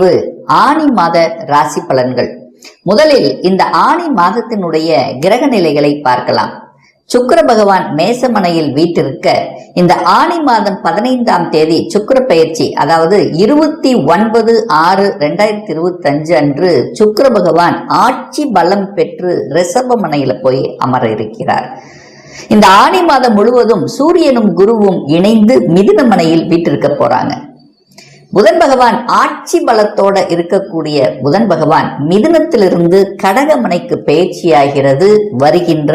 பதிவு ஆனி மாத ராசி பலன்கள். முதலில் இந்த ஆனி மாதத்தினுடைய கிரக நிலைகளை பார்க்கலாம். சுக்கிர பகவான் மேசமனையில் வீட்டிருக்க இந்த ஆனி மாதம் 15ஆம் தேதி சுக்கிர பெயர்ச்சி, அதாவது 29/6/2025 அன்று சுக்கிர பகவான் ஆட்சி பலம் பெற்று ரிஷபமனையில போய் அமர இருக்கிறார். இந்த ஆனி மாதம் முழுவதும் சூரியனும் குருவும் இணைந்து மிதுனமனையில் வீட்டிருக்க போறாங்க. புதன் பகவான் ஆட்சி பலத்தோட இருக்கக்கூடிய புதன் பகவான் மிதுனத்திலிருந்து கடகமனைக்கு பயிற்சியாகிறது வருகின்ற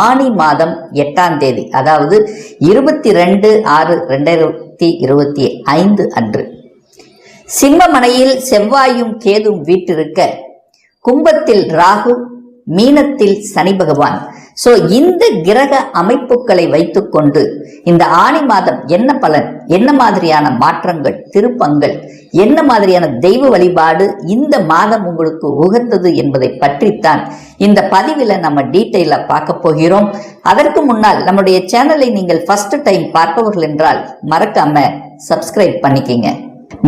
ஆனி மாதம் 8ஆம் தேதி, அதாவது 22/6/2025 அன்று. சிம்மமனையில் செவ்வாயும் கேதும் வீட்டிருக்க கும்பத்தில் ராகு, மீனத்தில் சனி பகவான். சோ இந்த கிரக அமைப்புகளை வைத்துக்கொண்டு இந்த ஆனி மாதம் என்ன பலன், என்ன மாதிரியான மாற்றங்கள், திருப்பங்கள், என்ன மாதிரியான தெய்வ வழிபாடு இந்த மாதம் உங்களுக்கு உகந்தது என்பதை பற்றித்தான் இந்த பதிவில் நம்ம டீட்டெயிலா பார்க்க போகிறோம். அதற்கு முன்னால் நம்முடைய சேனலை நீங்கள் ஃபர்ஸ்ட் டைம் பார்ப்பவர்கள் என்றால் மறக்காம சப்ஸ்கிரைப் பண்ணிக்கிங்க.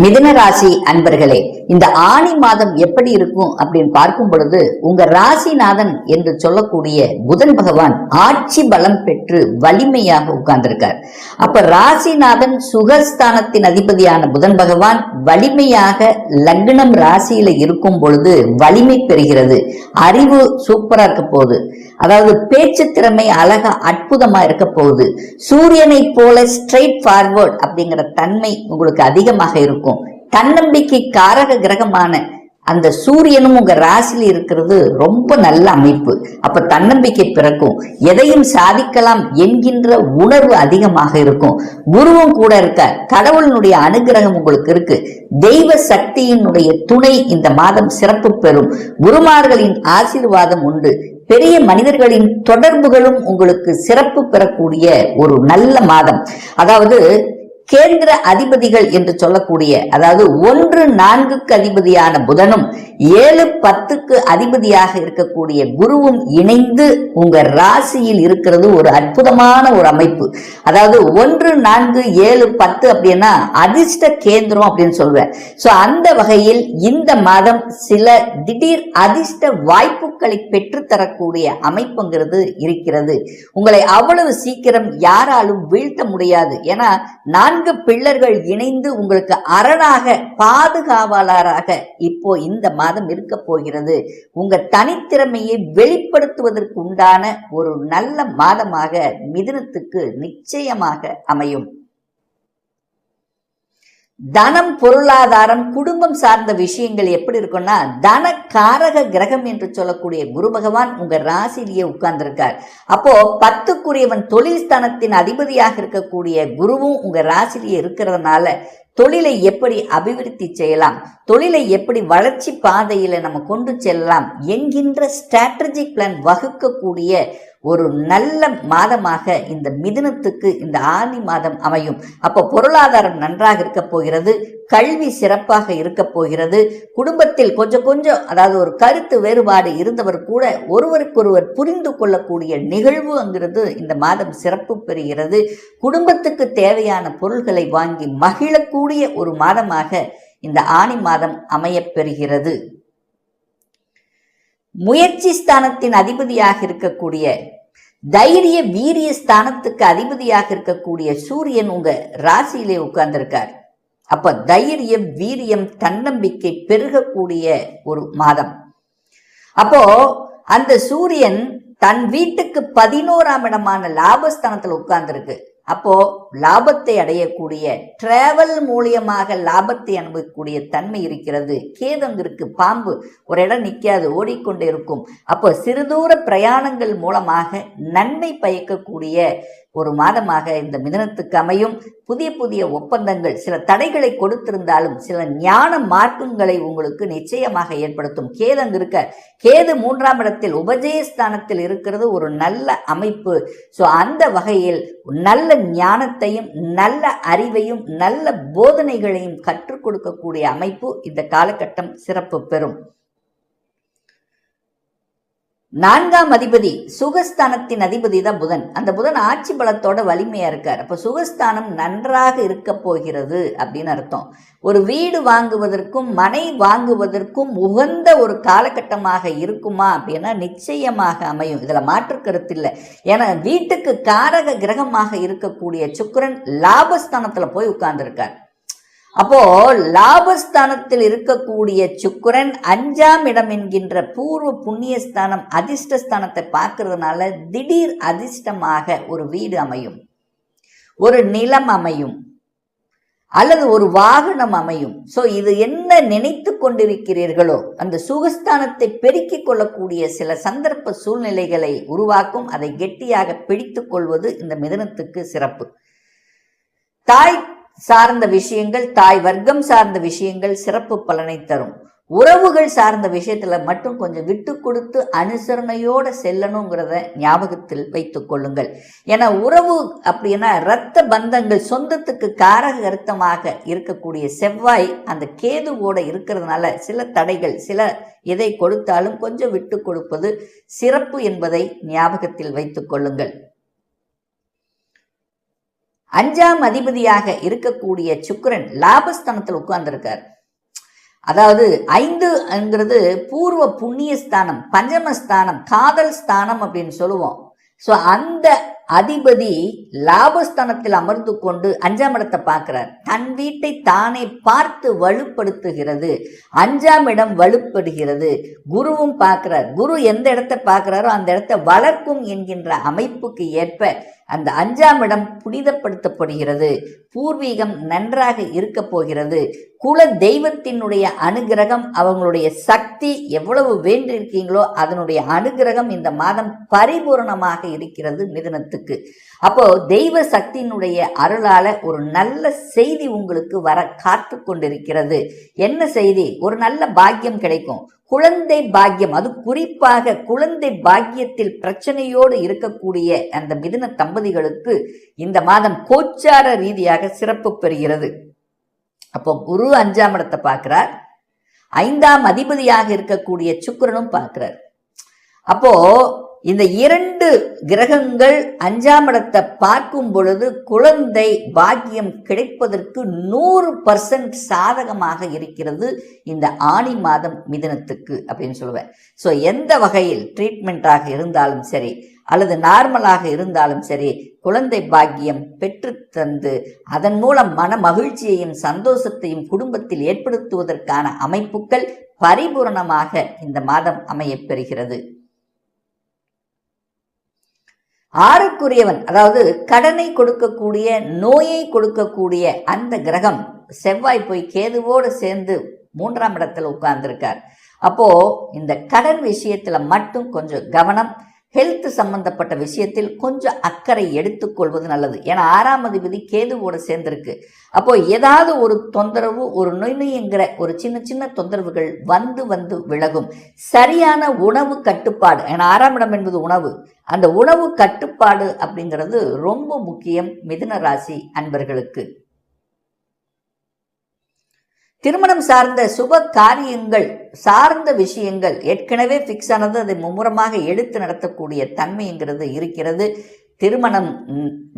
மிதுன ராசி அன்பர்களே, இந்த ஆனி மாதம் எப்படி இருக்கும் அப்படின்னு பார்க்கும் பொழுது உங்க ராசிநாதன் என்று சொல்லக்கூடிய புதன் பகவான் ஆட்சி பலம் பெற்று வலிமையாக உட்கார்ந்திருக்கார். அப்ப ராசிநாதன் சுகஸ்தானத்தின் அதிபதியான புதன் பகவான் வலிமையாக லக்னம் ராசியில இருக்கும் பொழுது வலிமை பெறுகிறது. அறிவு சூப்பரா இருக்க போகுது, அதாவது பேச்சு திறமை அழகா அற்புதமா இருக்க போகுது. சூரியனை போல ஸ்ட்ரெயிட் ஃபார்வர்ட் அப்படிங்கிற தன்மை உங்களுக்கு அதிகமாக இருக்கும். தன்னம்பிக்கை காரக கிரகமான அந்த சூரியனும் உங்க ராசியில் இருக்கிறது ரொம்ப நல்ல அமைப்பு. அப்ப தன்னம்பிக்கை பிறக்கும், எதையும் சாதிக்கலாம் என்கின்ற உணர்வு அதிகமாக இருக்கும். குருவும் கூட இருக்க, கடவுளினுடைய அனுகிரகம் உங்களுக்கு இருக்கு. தெய்வ சக்தியினுடைய துணை இந்த மாதம் சிறப்பு பெறும். குருமார்களின் ஆசீர்வாதம் உண்டு. பெரிய மனிதர்களின் தொடர்புகளும் உங்களுக்கு சிறப்பு பெறக்கூடிய ஒரு நல்ல மாதம். அதாவது கேந்திர அதிபதிகள் என்று சொல்லக்கூடிய, அதாவது 1-4க்கு அதிபதியான புதனும் 7-10க்கு அதிபதியாக இருக்கக்கூடிய குருவும் இணைந்து உங்க ராசியில் இருக்கிறது ஒரு அற்புதமான ஒரு அமைப்பு. அதாவது 1, 4, 7, 10 அப்படின்னா அதிர்ஷ்ட கேந்திரம் அப்படின்னு சொல்வேன். சோ அந்த வகையில் இந்த மாதம் சில திடீர் அதிர்ஷ்ட வாய்ப்புகளை பெற்றுத்தரக்கூடிய அமைப்புங்கிறது இருக்கிறது. உங்களை அவ்வளவு சீக்கிரம் யாராலும் வீழ்த்த முடியாது. ஏன்னா 4 பிள்ளர்கள் இணைந்து உங்களுக்கு அரணாக, பாதுகாவலராக இப்போ இந்த மாதம் இருக்க போகிறது. உங்க தனித்திறமையை வெளிப்படுத்துவதற்கு உண்டான ஒரு நல்ல மாதமாக மிதுனத்துக்கு நிச்சயமாக அமையும். தனம், பொருளாதாரம், குடும்பம் சார்ந்த விஷயங்கள் எப்படி இருக்கும்னா, தன காரக கிரகம் என்று சொல்லக்கூடிய குரு பகவான் உங்க ராசியிலேயே உட்கார்ந்திருக்கார். அப்போ 10க்குரியவன் தொழில் ஸ்தானத்தின் அதிபதியாக இருக்கக்கூடிய குருவும் உங்க ராசியிலேயே இருக்கிறதுனால தொழிலை எப்படி அபிவிருத்தி செய்யலாம், தொழிலை எப்படி வளர்ச்சி பாதையில நம்ம கொண்டு செல்லலாம் என்கின்ற ஸ்ட்ராட்டஜிக் பிளான் வகுக்கக்கூடிய ஒரு நல்ல மாதமாக இந்த மிதுனத்துக்கு இந்த ஆனி மாதம் அமையும். அப்போ பொருளாதாரம் நன்றாக இருக்க போகிறது, கல்வி சிறப்பாக இருக்க போகிறது. குடும்பத்தில் கொஞ்சம் அதாவது ஒரு கருத்து வேறுபாடு இருந்தவர் கூட ஒருவருக்கொருவர் புரிந்து கொள்ளக்கூடிய நிகழ்வுங்கிறது இந்த மாதம் சிறப்பு பெறுகிறது. குடும்பத்துக்கு தேவையான பொருள்களை வாங்கி மகிழக்கூடிய ஒரு மாதமாக இந்த ஆனி மாதம் அமையப் பெறுகிறது. முயற்சி ஸ்தானத்தின் அதிபதியாக இருக்கக்கூடிய, தைரிய வீரிய ஸ்தானத்துக்கு அதிபதியாக இருக்கக்கூடிய சூரியன் உங்க ராசியிலே உட்கார்ந்திருக்கார். அப்ப தைரியம், வீரியம், தன்னம்பிக்கை பெருகக்கூடிய ஒரு மாதம். அப்போ அந்த சூரியன் தன் வீட்டுக்கு 11ஆம் இடமான லாபஸ்தானத்துல உட்கார்ந்திருக்கு. அப்போ லாபத்தை அடையக்கூடிய, டிராவல் மூலியமாக லாபத்தை அனுபவிக்கக்கூடிய தன்மை இருக்கிறது. கேதங்கிற்கு பாம்பு ஒரு இடம் நிற்காது, ஓடிக்கொண்டே இருக்கும். அப்போ சிறுதூர பிரயாணங்கள் மூலமாக நன்மை பயக்கக்கூடிய ஒரு மாதமாக இந்த மிதுனத்துக்கு அமையும். புதிய ஒப்பந்தங்கள் சில தடைகளை கொடுத்திருந்தாலும் சில ஞான மார்க்கங்களை உங்களுக்கு நிச்சயமாக ஏற்படுத்தும். கேதங்க இருக்க, கேது 3ஆம் இடத்தில் உபஜயஸ்தானத்தில் இருக்கிறது ஒரு நல்ல அமைப்பு. சோ அந்த வகையில் நல்ல ஞானத்தையும் நல்ல அறிவையும் நல்ல போதனைகளையும் கற்றுக் கொடுக்கக்கூடிய அமைப்பு இந்த காலகட்டம் சிறப்பு பெறும். 4ஆம் அதிபதி சுகஸ்தானத்தின் அதிபதி தான் புதன். அந்த புதன் ஆட்சி பலத்தோட வலிமையா இருக்கார். அப்ப சுகஸ்தானம் நன்றாக இருக்க போகிறது அப்படின்னு அர்த்தம். ஒரு வீடு வாங்குவதற்கும் மனை வாங்குவதற்கும் உகந்த ஒரு காலகட்டமாக இருக்குமா அப்படின்னா நிச்சயமாக அமையும். இதுல மாற்று கருத்து இல்லை. ஏன்னா வீட்டுக்கு காரக கிரகமாக இருக்கக்கூடிய சுக்கிரன் லாபஸ்தானத்துல போய் உட்கார்ந்துருக்கார். அப்போ லாபஸ்தானத்தில் இருக்கக்கூடிய சுக்கிரன் 5ஆம் இடம் என்கின்ற பூர்வ புண்ணியஸ்தானம் அதிர்ஷ்டஸ்தானத்தை பார்க்கறதுனால திடீர் அதிர்ஷ்டமாக ஒரு வீடு அமையும், ஒரு நிலம் அமையும், அல்லது ஒரு வாகனம் அமையும். சோ இது என்ன நினைத்து கொண்டிருக்கிறீர்களோ அந்த சுகஸ்தானத்தை பெருக்கிக் கொள்ளக்கூடிய சில சந்தர்ப்ப சூழ்நிலைகளை உருவாக்கும். அதை கெட்டியாக பிடித்துக் கொள்வது இந்த மிதுனத்துக்கு சிறப்பு. தாய் சார்ந்த விஷயங்கள், தாய் வர்க்கம் சார்ந்த விஷயங்கள் சிறப்பு பலனை தரும். உறவுகள் சார்ந்த விஷயத்துல மட்டும் கொஞ்சம் விட்டு கொடுத்து அனுசரணையோட செல்லணுங்கிறத ஞாபகத்தில் வைத்துக் கொள்ளுங்கள். ஏன்னா உறவு அப்படின்னா இரத்த பந்தங்கள், சொந்தத்துக்கு காரக அர்த்தமாக இருக்கக்கூடிய செவ்வாய் அந்த கேதுவோட இருக்கிறதுனால சில தடைகள், சில எதை கொடுத்தாலும் கொஞ்சம் விட்டு கொடுப்பது சிறப்பு என்பதை ஞாபகத்தில் வைத்துக் கொள்ளுங்கள். 5ஆம் அதிபதியாக இருக்கக்கூடிய சுக்கிரன் லாபஸ்தானத்தில் உட்கார்ந்திருக்கார். அதாவது 5ங்கிறது பூர்வ புண்ணியஸ்தானம், பஞ்சமஸ்தானம், காதல் ஸ்தானம் அப்படின்னு சொல்லுவோம். சோ அந்த அதிபதி லாபஸ்தானத்தில் அமர்ந்து கொண்டு 5ஆம் இடத்தை பார்க்கிறார். தன் வீட்டை தானே பார்த்து வலுப்படுத்துகிறது. 5ஆம் இடம் வலுப்படுகிறது. குருவும் பார்க்கிறார். குரு எந்த இடத்தை பார்க்கிறாரோ அந்த இடத்தை வளர்க்கும் என்கின்ற அமைப்புக்கு ஏற்ப அந்த 5ஆம் இடம் புனிதப்படுத்தப்படுகிறது. பூர்வீகம் நன்றாக இருக்க போகிறது. குல தெய்வத்தினுடைய அனுகிரகம், அவங்களுடைய சக்தி எவ்வளவு வேண்டியிருக்கீங்களோ அதனுடைய அனுகிரகம் இந்த மாதம் பரிபூரணமாக இருக்கிறது மிதுனத்துக்கு. அப்போ தெய்வ சக்தியினுடைய அருளால ஒரு நல்ல செய்தி உங்களுக்கு வர காத்து கொண்டிருக்கிறது. என்ன செய்தி? ஒரு நல்ல பாக்கியம் கிடைக்கும். குழந்தை பாக்கியம், அது குறிப்பாக குழந்தை பாக்கியத்தில் பிரச்சனையோடு இருக்கக்கூடிய அந்த மிதுன தம்பதிகளுக்கு இந்த மாதம் கோச்சார ரீதியாக சிறப்பு பெறுகிறது. அப்போ குரு 5ஆம் இடத்தை பார்க்கிறார். 5ஆம் அதிபதியாக இருக்கக்கூடிய சுக்கிரனும் பார்க்கிறார். அப்போ இந்த 2 கிரகங்கள் 5ஆம் இடத்தை பார்க்கும் பொழுது குழந்தை பாக்கியம் கிடைப்பதற்கு 100% சாதகமாக இருக்கிறது இந்த ஆனி மாதம் மிதுனத்துக்கு அப்படின்னு சொல்லுவேன். ஸோ எந்த வகையில் ட்ரீட்மெண்ட்டாக இருந்தாலும் சரி அல்லது நார்மலாக இருந்தாலும் சரி, குழந்தை பாக்கியம் பெற்று தந்து அதன் மூலம் மன மகிழ்ச்சியையும் சந்தோஷத்தையும் குடும்பத்தில் ஏற்படுத்துவதற்கான அமைப்புகள் பரிபூரணமாக இந்த மாதம் அமையப் பெறுகிறது. 6க்குரியவன், அதாவது கடனை கொடுக்கக்கூடிய, நோயை கொடுக்கக்கூடிய அந்த கிரகம் செவ்வாய் போய் கேதுவோடு சேர்ந்து 3ஆம் இடத்துல உட்கார்ந்துருக்கார். அப்போ இந்த கடன் விஷயத்துல மட்டும் கொஞ்சம் கவனம், ஹெல்த் சம்பந்தப்பட்ட விஷயத்தில் கொஞ்சம் அக்கறை எடுத்துக்கொள்வது நல்லது. ஏன்னா 6ஆம் அதிபதி கேதுவோட சேர்ந்திருக்கு. அப்போ ஏதாவது ஒரு தொந்தரவு, ஒரு நொய்நொய்ங்கிற ஒரு சின்ன சின்ன தொந்தரவுகள் வந்து வந்து விலகும். சரியான உணவு கட்டுப்பாடு, ஏன்னா 6ஆம் இடம் என்பது உணவு, அந்த உணவு கட்டுப்பாடு அப்படிங்கிறது ரொம்ப முக்கியம் மிதுன ராசி அன்பர்களுக்கு. திருமணம் சார்ந்த சுப காரியங்கள் சார்ந்த விஷயங்கள் ஏற்கனவே ஃபிக்ஸ் ஆனது, அதை மும்முரமாக எடுத்து நடத்தக்கூடிய தன்மைங்கிறது இருக்கிறது. திருமணம்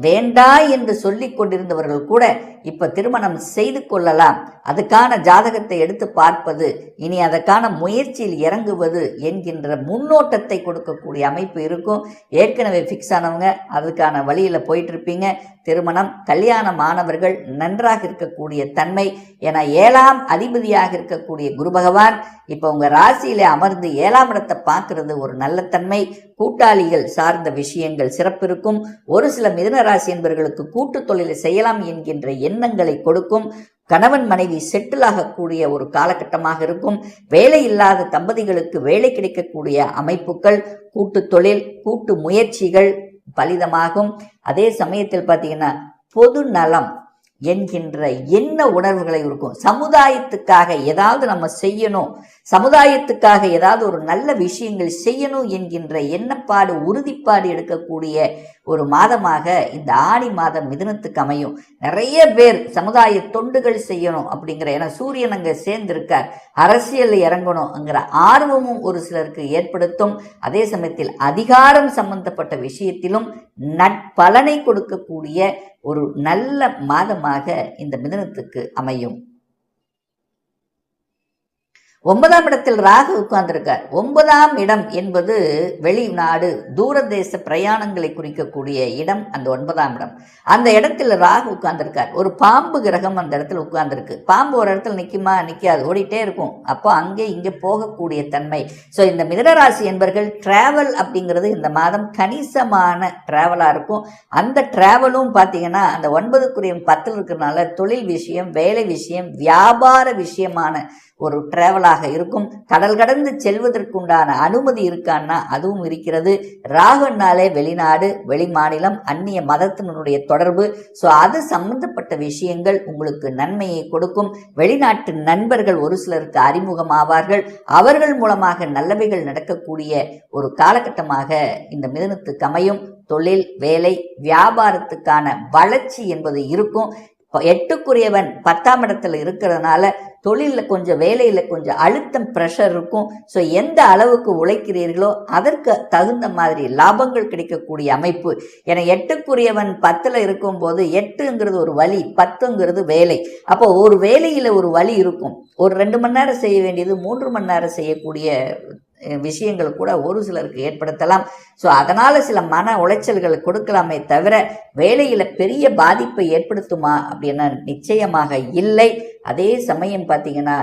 வேண்டா என்று சொல்லிக் கொண்டிருந்தவர்கள் கூட இப்ப திருமணம் செய்து கொள்ளலாம். அதுக்கான ஜாதகத்தை எடுத்து பார்ப்பது, இனி அதற்கான முயற்சியில் இறங்குவது என்கின்ற முன்னோட்டத்தை கொடுக்கக்கூடிய அமைப்பு இருக்கும். ஏற்கனவே ஃபிக்ஸ் ஆனவங்க அதுக்கான வழியில போயிட்டு இருப்பீங்க. திருமணம், கல்யாணமானவர்கள் நன்றாக இருக்கக்கூடிய தன்மை. என 7ஆம் அதிபதியாக இருக்கக்கூடிய குரு பகவான் இப்ப உங்க ராசியில அமர்ந்து 7ஆம் இடத்தை பார்க்கிறது ஒரு நல்ல தன்மை. கூட்டாளிகள் சார்ந்த விஷயங்கள் சிறப்பு இருக்கும். ஒரு சில மிதுன ராசி என்பவர்களுக்கு கூட்டு தொழிலை செய்யலாம் என்கின்ற எண்ணங்களை கொடுக்கும். கணவன் மனைவி செட்டில் ஆகக்கூடிய ஒரு காலகட்டமாக இருக்கும். வேலை இல்லாத தம்பதிகளுக்கு வேலை கிடைக்கக்கூடிய அமைப்புகள், கூட்டு தொழில், கூட்டு முயற்சிகள் பலிதமாகும். அதே சமயத்தில் பார்த்தீங்கன்னா பொது நலம், என்கின்ற எண்ண உணர்வுகளை இருக்கும். சமுதாயத்துக்காக ஏதாவது நம்ம செய்யணும், சமுதாயத்துக்காக ஏதாவது ஒரு நல்ல விஷயங்கள் செய்யணும் என்கின்ற எண்ணப்பாடு, உறுதிப்பாடு எடுக்கக்கூடிய ஒரு மாதமாக இந்த ஆடி மாதம் மிதுனத்துக்கு அமையும். நிறைய பேர் சமுதாய தொண்டுகள் செய்யணும் அப்படிங்கிற, ஏன்னா சூரியன் அங்கே சேர்ந்திருக்கார், அரசியலில் இறங்கணும்ங்கிற ஆர்வமும் ஒரு சிலருக்கு ஏற்படுத்தும். அதே சமயத்தில் அதிகாரம் சம்பந்தப்பட்ட விஷயத்திலும் நற்பலனை கொடுக்கக்கூடிய ஒரு நல்ல மாதமாக இந்த மிதுனத்துக்கு அமையும். 9ஆம் இடத்தில் ராகு உட்கார்ந்திருக்கார். 9ஆம் இடம் என்பது வெளிநாடு, தூரதேச பிரயாணங்களை குறிக்கக்கூடிய இடம் அந்த 9ஆம் இடம். அந்த இடத்துல ராகு உட்கார்ந்திருக்கார். ஒரு பாம்பு கிரகம் அந்த இடத்துல உட்கார்ந்துருக்கு. பாம்பு ஒரு இடத்துல நிற்குமா? நிற்காது, ஓடிட்டே இருக்கும். அப்போ அங்கே இங்கே போகக்கூடிய தன்மை. ஸோ இந்த மிதுனராசி என்பர்கள் டிராவல் அப்படிங்கிறது இந்த மாதம் கணிசமான டிராவலாக இருக்கும். அந்த டிராவலும் பார்த்தீங்கன்னா அந்த 9க்குரிய 10 இருக்கிறதுனால தொழில் விஷயம், வேலை விஷயம், வியாபார விஷயமான ஒரு டிராவலாக இருக்கும். கடல் கடந்து செல்வதற்குண்டான அனுமதி இருக்கான்னா அதுவும் இருக்கிறது. ராகுனாலே வெளிநாடு, வெளி மாநிலம், அந்நிய மதத்தினுடைய தொடர்பு, ஸோ அது சம்பந்தப்பட்ட விஷயங்கள் உங்களுக்கு நன்மையை கொடுக்கும். வெளிநாட்டு நண்பர்கள் ஒரு சிலருக்கு அறிமுகமாவார்கள். அவர்கள் மூலமாக நல்லவைகள் நடக்கக்கூடிய ஒரு காலகட்டமாக இந்த மிதுனத்துக்கு அமையும். தொழில், வேலை, வியாபாரத்துக்கான வளர்ச்சி என்பது இருக்கும். 8க்குரியவன் 10ஆம் இடத்துல இருக்கிறதுனால தொழிலில் கொஞ்சம், வேலையில் கொஞ்சம் அழுத்தம், ப்ரெஷர் இருக்கும். ஸோ எந்த அளவுக்கு உழைக்கிறீர்களோ அதற்கு தகுந்த மாதிரி லாபங்கள் கிடைக்கக்கூடிய அமைப்பு. ஏன்னா 8க்குரியவன் 10ல் இருக்கும்போது 8ங்கிறது ஒரு வழி, 10ங்கிறது வேலை. அப்போ ஒரு வேலையில் ஒரு வழி இருக்கும். ஒரு 2 மணி நேரம் செய்ய வேண்டியது 3 மணி நேரம் செய்யக்கூடிய விஷயங்கள் கூட ஒரு சிலருக்கு ஏற்படுத்தலாம். ஸோ அதனால சில மன உளைச்சல்கள் கொடுக்கலாமே தவிர வேலையில பெரிய பாதிப்பை ஏற்படுத்துமா அப்படின்னா நிச்சயமாக இல்லை. அதே சமயம் பார்த்தீங்கன்னா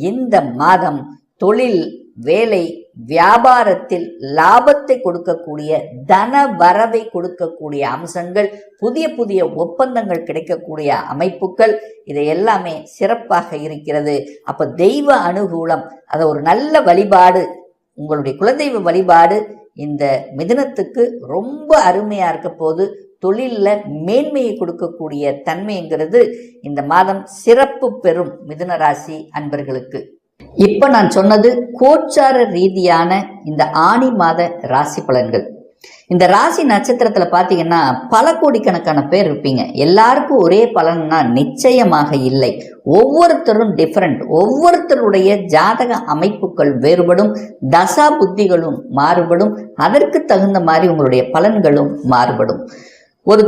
இந்த மாதம் தொழில், வேலை, வியாபாரத்தில் லாபத்தை கொடுக்கக்கூடிய, தன வரவை கொடுக்கக்கூடிய அம்சங்கள், புதிய புதிய ஒப்பந்தங்கள் கிடைக்கக்கூடிய அமைப்புகள், இது எல்லாமே சிறப்பாக இருக்கிறது. அப்ப தெய்வ அனுகூலம், அதை ஒரு நல்ல வழிபாடு, உங்களுடைய குலதெய்வ வழிபாடு இந்த மிதுனத்துக்கு ரொம்ப அருமையா இருக்க போது. தொழிலில் மேன்மையை கொடுக்கக்கூடிய தன்மைங்கிறது இந்த மாதம் சிறப்பு பெறும் மிதுன ராசி அன்பர்களுக்கு. இப்ப நான் சொன்னது கோச்சார ரீதியான இந்த ஆனி மாத ராசி பலன்கள். இந்த ராசி நட்சத்திரத்துல பாத்தீங்கன்னா பல கோடிக்கணக்கான பேர் இருப்பீங்க. எல்லாருக்கும் ஒரே பலன்னா நிச்சயமாக இல்லை. ஒவ்வொருத்தரும் டிஃபரெண்ட். ஒவ்வொருத்தருடைய ஜாதக அமைப்புகள் வேறுபடும், தசா புத்திகளும் மாறுபடும். அதற்கு தகுந்த மாதிரி உங்களுடைய பலன்களும் மாறுபடும். ஒரு